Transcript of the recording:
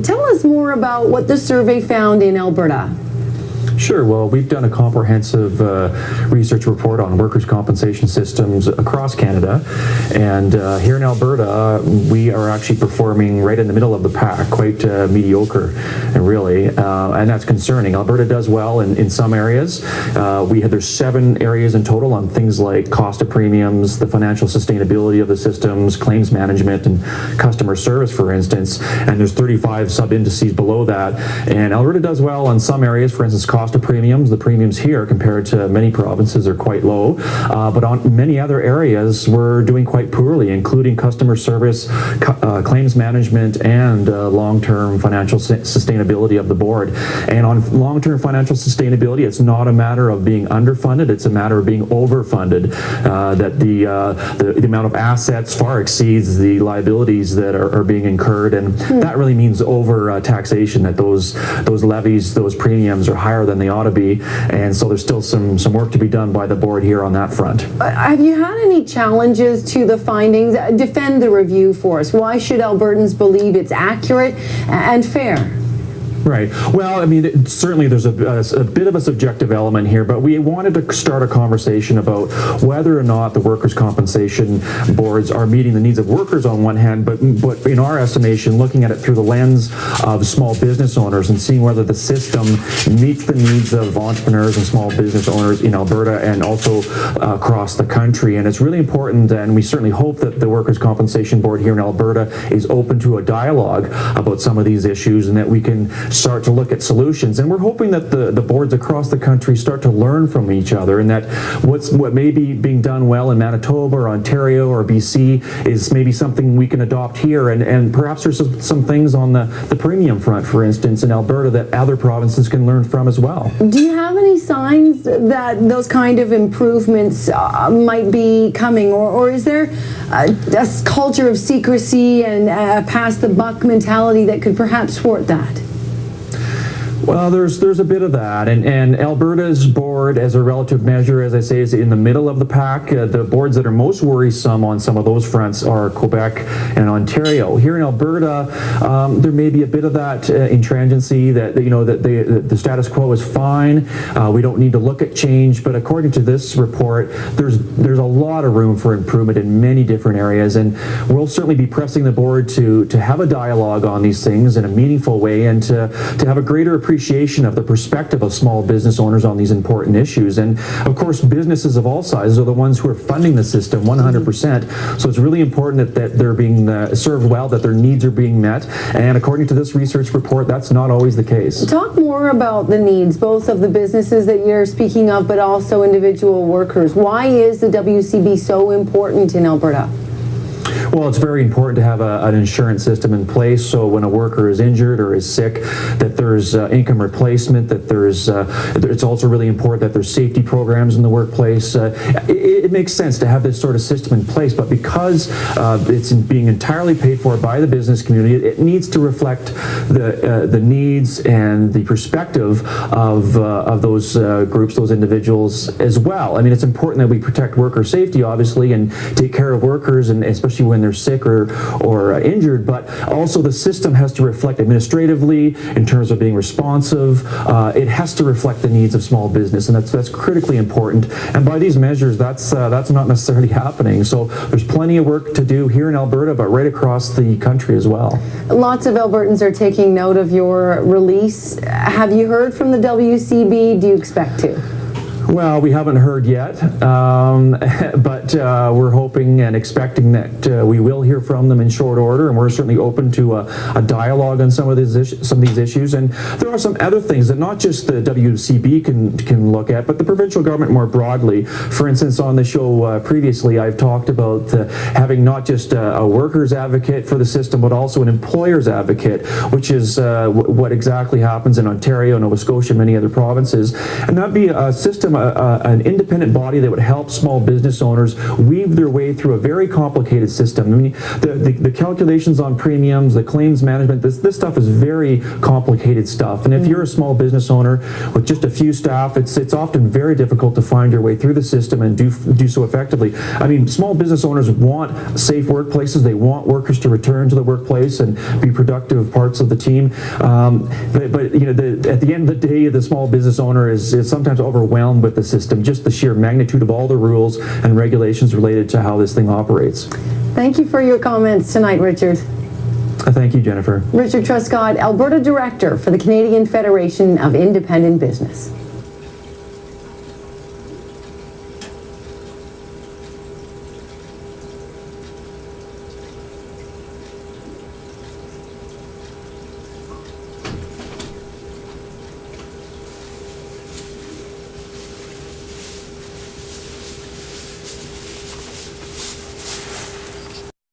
Tell us more about what the survey found in Alberta. Sure. Well, we've done a comprehensive research report on workers' compensation systems across Canada. And here in Alberta, we are actually performing right in the middle of the pack, quite mediocre, really. And that's concerning. Alberta does well in some areas. There's 7 areas in total on things like cost of premiums, the financial sustainability of the systems, claims management, and customer service, for instance. And there's 35 sub-indices below that. And Alberta does well on some areas, for instance, cost of premiums. The premiums here compared to many provinces are quite low, but on many other areas we're doing quite poorly, including customer service, claims management, and long-term financial sustainability of the board. And on long-term financial sustainability, it's not a matter of being underfunded, it's a matter of being overfunded, that the amount of assets far exceeds the liabilities that are being incurred, and that really means over taxation, that those levies, those premiums are higher than they ought to be, and so there's still some work to be done by the board here on that front. Have you had any challenges to the findings? Defend the review for us. Why should Albertans believe it's accurate and fair? Right. Well, I mean, certainly there's a bit of a subjective element here, but we wanted to start a conversation about whether or not the workers' compensation boards are meeting the needs of workers on one hand, but in our estimation, looking at it through the lens of small business owners and seeing whether the system meets the needs of entrepreneurs and small business owners in Alberta and also across the country. And it's really important, and we certainly hope that the workers' compensation board here in Alberta is open to a dialogue about some of these issues and that we can start to look at solutions. And we're hoping that the boards across the country start to learn from each other, and that what may be being done well in Manitoba or Ontario or BC is maybe something we can adopt here, and perhaps there's some things on the premium front, for instance, in Alberta that other provinces can learn from as well. Do you have any signs that those kind of improvements might be coming, or is there a culture of secrecy and a pass the buck mentality that could perhaps thwart that? Well, there's a bit of that, and Alberta's board, as a relative measure, as I say, is in the middle of the pack. The boards that are most worrisome on some of those fronts are Quebec and Ontario. Here in Alberta, there may be a bit of that intransigency that the status quo is fine. We don't need to look at change, but according to this report, there's a lot of room for improvement in many different areas, and we'll certainly be pressing the board to have a dialogue on these things in a meaningful way and to have a greater appreciation of the perspective of small business owners on these important issues. And of course, businesses of all sizes are the ones who are funding the system 100%. So it's really important that they're being served well, that their needs are being met. And according to this research report, that's not always the case. Talk more about the needs, both of the businesses that you're speaking of, but also individual workers. Why is the WCB so important in Alberta? Well, it's very important to have an insurance system in place, so when a worker is injured or is sick, that there's income replacement, that it's also really important that there's safety programs in the workplace. It makes sense to have this sort of system in place, but because it's being entirely paid for by the business community, it needs to reflect the needs and the perspective of those groups, those individuals as well. I mean, it's important that we protect worker safety, obviously, and take care of workers, and especially when they're sick or injured, but also the system has to reflect administratively in terms of being responsive. It has to reflect the needs of small business, and that's critically important. And by these measures, that's not necessarily happening. So there's plenty of work to do here in Alberta, but right across the country as well. Lots of Albertans are taking note of your release. Have you heard from the WCB? Do you expect to? Well, we haven't heard yet, but we're hoping and expecting that we will hear from them in short order, and we're certainly open to a dialogue on some of these issues. And there are some other things that not just the WCB can look at, but the provincial government more broadly. For instance, on the show previously, I've talked about having not just a workers advocate for the system, but also an employers advocate, which is what exactly happens in Ontario, Nova Scotia, and many other provinces. And that'd be a system, an independent body that would help small business owners weave their way through a very complicated system. I mean, the calculations on premiums, the claims management, this stuff is very complicated stuff. And if you're a small business owner with just a few staff, it's often very difficult to find your way through the system and do so effectively. I mean, small business owners want safe workplaces. They want workers to return to the workplace and be productive parts of the team. But you know, at the end of the day, the small business owner is sometimes overwhelmed with the system, just the sheer magnitude of all the rules and regulations related to how this thing operates. Thank you for your comments tonight, Richard. Thank you, Jennifer. Richard Truscott, Alberta Director for the Canadian Federation of Independent Business.